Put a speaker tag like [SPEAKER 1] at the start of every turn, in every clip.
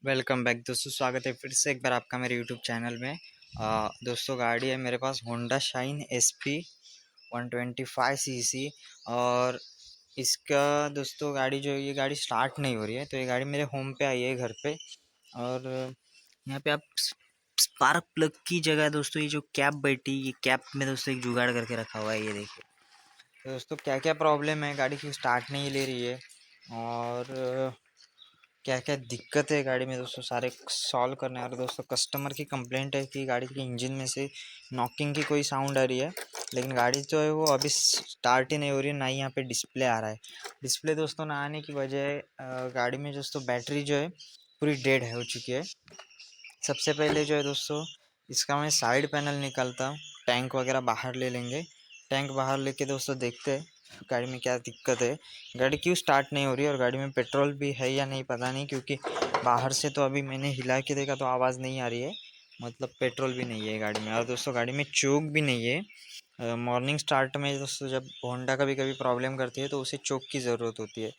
[SPEAKER 1] Welcome back दोस्तों। स्वागत है फिर से एक बार आपका मेरे यूट्यूब चैनल में। दोस्तों गाड़ी है मेरे पास होंडा शाइन SP 125cc। और इसका दोस्तों गाड़ी जो है ये गाड़ी स्टार्ट नहीं हो रही है, तो ये गाड़ी मेरे होम पे आई है घर पे। और यहाँ पे आप स्पार्क प्लग की जगह दोस्तों ये जो कैप बैठी, ये कैप में दोस्तों एक जुगाड़ करके रखा हुआ है, ये देखिए। तो दोस्तों क्या क्या प्रॉब्लम है, गाड़ी की स्टार्ट नहीं ले रही है और क्या क्या दिक्कत है गाड़ी में दोस्तों, सारे सॉल्व करने। और दोस्तों कस्टमर की कंप्लेंट है कि गाड़ी के इंजन में से नॉकिंग की कोई साउंड आ रही है, लेकिन गाड़ी जो है वो अभी स्टार्ट ही नहीं हो रही है, ना ही यहाँ पे डिस्प्ले आ रहा है। डिस्प्ले दोस्तों ना आने की वजह गाड़ी में दोस्तों बैटरी जो है पूरी डेड हो चुकी है। सबसे पहले जो है दोस्तों इसका मैं साइड पैनल निकालता हूँ, टैंक वगैरह बाहर ले लेंगे। टैंक बाहर लेके दोस्तों देखते हैं गाड़ी में क्या दिक्कत है, गाड़ी क्यों स्टार्ट नहीं हो रही है, और गाड़ी में पेट्रोल भी है या नहीं पता नहीं, क्योंकि बाहर से तो अभी मैंने हिला के देखा तो आवाज़ नहीं आ रही है, मतलब पेट्रोल भी नहीं है गाड़ी में। और दोस्तों गाड़ी में चोक भी नहीं है। मॉर्निंग स्टार्ट में दोस्तों जब होंडा कभी कभी प्रॉब्लम करती है तो उसे चोक की ज़रूरत होती है,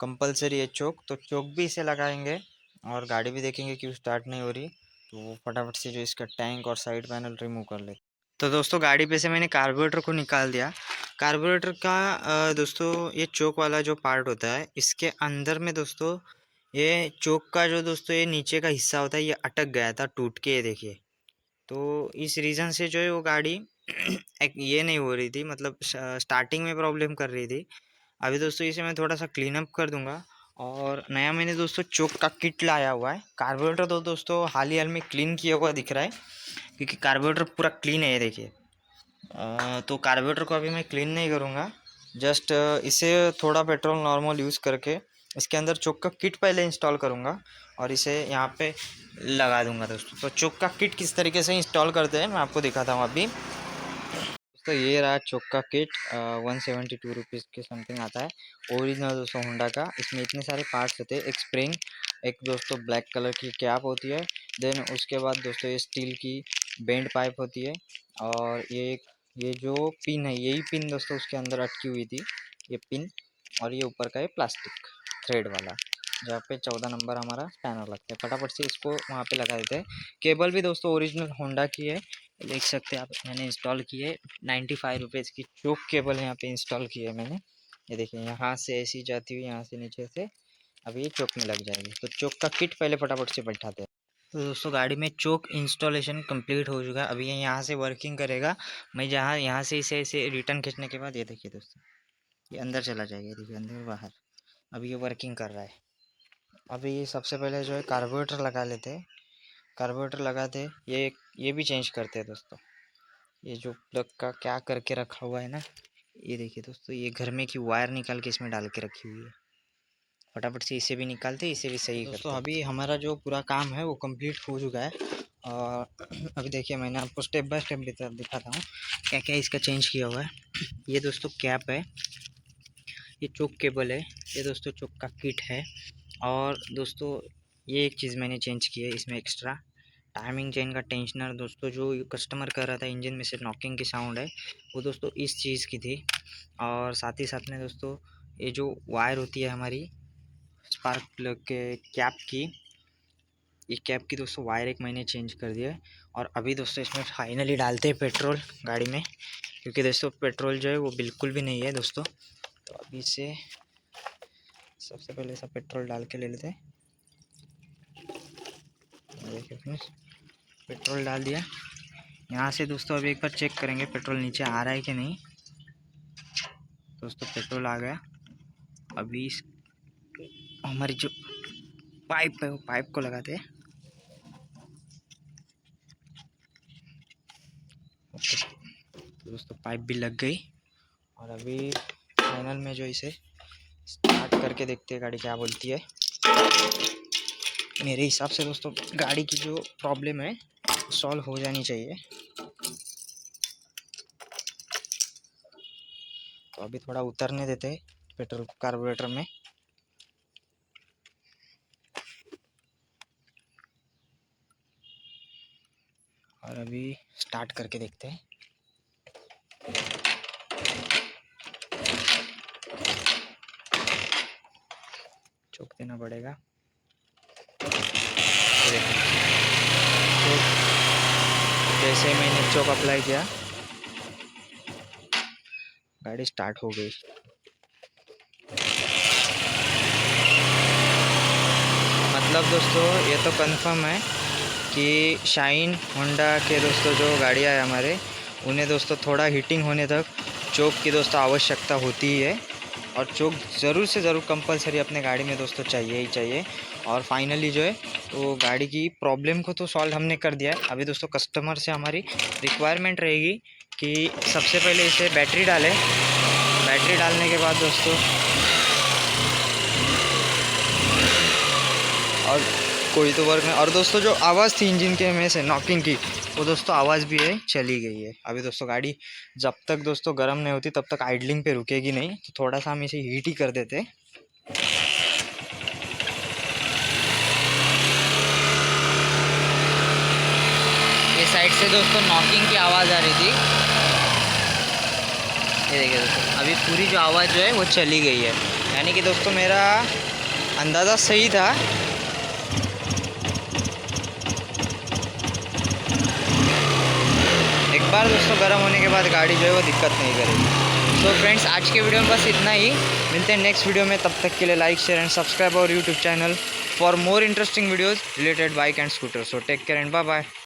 [SPEAKER 1] कंपलसरी है चोक, तो चोक भी इसे लगाएंगे। और गाड़ी भी देखेंगे क्यों स्टार्ट नहीं हो रही, तो वो फटाफट से जो इसका टैंक और साइड पैनल रिमूव कर ले। तो दोस्तों गाड़ी पे से मैंने कार्बोरेटर को निकाल दिया। कार्बोरेटर का दोस्तों ये चोक वाला जो पार्ट होता है, इसके अंदर में दोस्तों ये चोक का जो दोस्तों ये नीचे का हिस्सा होता है, ये अटक गया था टूट के, ये देखिए। तो इस रीज़न से जो है वो गाड़ी एक ये नहीं हो रही थी, मतलब स्टार्टिंग में प्रॉब्लम कर रही थी। अभी दोस्तों इसे मैं थोड़ा सा क्लीन अप कर दूंगा। और नया मैंने दोस्तों चोक का किट लाया हुआ है। कार्बोरेटर तो दोस्तों हाल में क्लीन किया हुआ दिख रहा है, क्योंकि कार्बोरेटर पूरा क्लीन है, ये देखिए। तो कार्बोरेटर को अभी मैं क्लीन नहीं करूँगा, जस्ट इसे थोड़ा पेट्रोल नॉर्मल यूज़ करके इसके अंदर चोक का किट पहले इंस्टॉल करूँगा और इसे यहाँ पे लगा दूंगा दोस्तों। तो चोक का किट किस तरीके से इंस्टॉल करते हैं मैं आपको दिखाता हूँ अभी। दोस्तों ये रहा चोक का किट, 172 रुपीज़ के समथिंग आता है, ओरिजिनल दोस्तों होंडा का। इसमें इतने सारे पार्ट्स होते हैं, एक स्प्रिंग, एक दोस्तों ब्लैक कलर की कैप होती है, देन उसके बाद दोस्तों ये स्टील की बेंड पाइप होती है, और ये जो पिन है, यही पिन दोस्तों उसके अंदर अटकी हुई थी, ये पिन। और ये ऊपर का है प्लास्टिक थ्रेड वाला, जहाँ पे 14 नंबर हमारा स्पैनर लगता है। फटाफट से इसको वहाँ पे लगा देते हैं। केबल भी दोस्तों ओरिजिनल होंडा की है, देख सकते हैं आप, मैंने इंस्टॉल की है। 95 रुपीज़ की चोक केबल यहाँ पे इंस्टॉल की है मैंने। ये देखिए यहाँ से ऐसी जाती हुई यहाँ से नीचे से अभी ये चोक में लग जाएगी। तो चोक का किट पहले फटाफट से बैठाते हैं। तो दोस्तों गाड़ी में चोक इंस्टॉलेशन कंप्लीट हो चुका है, अभी ये यहाँ से वर्किंग करेगा। मैं जहाँ यहाँ से इसे रिटर्न खींचने के बाद ये देखिए दोस्तों, ये अंदर चला जाएगा, देखिए अंदर बाहर। अभी ये वर्किंग कर रहा है। अभी सबसे पहले जो है कार्बोरेटर लगा लेते हैं। कार्बोरेटर लगाते ये भी चेंज करते हैं दोस्तों। ये जो प्लग का क्या करके रखा हुआ है ना, ये देखिए दोस्तों, ये घर में की वायर निकाल के इसमें डाल के रखी हुई है। फटाफट से इसे भी निकालते, इसे भी सही करते। दोस्तों अभी हमारा जो पूरा काम है वो कंप्लीट हो चुका है। और अभी देखिए मैंने आपको स्टेप बाय स्टेप दिखाता हूँ क्या क्या इसका चेंज किया हुआ है। ये दोस्तों कैप है, ये चोक केबल है, ये दोस्तों चोक का किट है। और दोस्तों ये एक चीज़ मैंने चेंज की है इसमें एक्स्ट्रा, टाइमिंग चेन का टेंशनर दोस्तों, जो कस्टमर कर रहा था इंजन में से नॉकिंग की साउंड है, वो दोस्तों इस चीज़ की थी। और साथ ही साथ में दोस्तों ये जो वायर होती है हमारी स्पार्क प्लग के कैप की, ये कैप की दोस्तों वायर एक मैंने चेंज कर दिया है। और अभी दोस्तों इसमें फाइनली डालते हैं पेट्रोल गाड़ी में, क्योंकि दोस्तों पेट्रोल जो है वो बिल्कुल भी नहीं है दोस्तों। तो अभी से सबसे पहले सब पेट्रोल डाल के ले लेते हैं। देखिए फ्रेंड्स, पेट्रोल डाल दिया। यहाँ से दोस्तों अभी एक बार चेक करेंगे पेट्रोल नीचे आ रहा है कि नहीं। दोस्तों पेट्रोल आ गया। अभी हमारी जो पाइप है वो पाइप को लगाते हैं। तो दोस्तों पाइप भी लग गई। और अभी फाइनल में जो इसे स्टार्ट करके देखते हैं गाड़ी क्या बोलती है। मेरे हिसाब से दोस्तों गाड़ी की जो प्रॉब्लम है सॉल्व हो जानी चाहिए। तो अभी थोड़ा उतरने देते हैं पेट्रोल कार्बोरेटर में। और अभी स्टार्ट करके देखते हैं। चोक देना पड़ेगा। से मैंने चौक अप्लाई किया, गाड़ी स्टार्ट हो गई। मतलब दोस्तों ये तो कंफर्म है कि शाइन होंडा के दोस्तों जो गाड़ियाँ है हमारे, उन्हें दोस्तों थोड़ा हीटिंग होने तक चोक की दोस्तों आवश्यकता होती ही है, और चोक ज़रूर से ज़रूर कंपलसरी अपने गाड़ी में दोस्तों चाहिए ही चाहिए। और फाइनली जो है वो गाड़ी की प्रॉब्लम को तो सॉल्व हमने कर दिया है। अभी दोस्तों कस्टमर से हमारी रिक्वायरमेंट रहेगी कि सबसे पहले इसे बैटरी डालें, बैटरी डालने के बाद दोस्तों और कोई तो वर्क में, और दोस्तों जो आवाज़ थी इंजन के में से नॉकिंग की, वो दोस्तों आवाज़ भी है चली गई है। अभी दोस्तों गाड़ी जब तक दोस्तों गर्म नहीं होती तब तक आइडलिंग पे रुकेगी नहीं, तो थोड़ा सा हम इसे हीट ही कर देते हैं। ये साइड से दोस्तों नॉकिंग की आवाज़ आ रही थी, ये देखिए दोस्तों अभी पूरी जो आवाज़ जो है वो चली गई है, यानी कि दोस्तों मेरा अंदाज़ा सही था। एक बार दोस्तों गर्म होने के बाद गाड़ी जो है वो दिक्कत नहीं करेगी। सो फ्रेंड्स, आज के वीडियो में बस इतना ही, मिलते हैं नेक्स्ट वीडियो में। तब तक के लिए लाइक शेयर एंड सब्सक्राइब और YouTube channel for more interesting videos related bike and scooter. So take care and bye bye.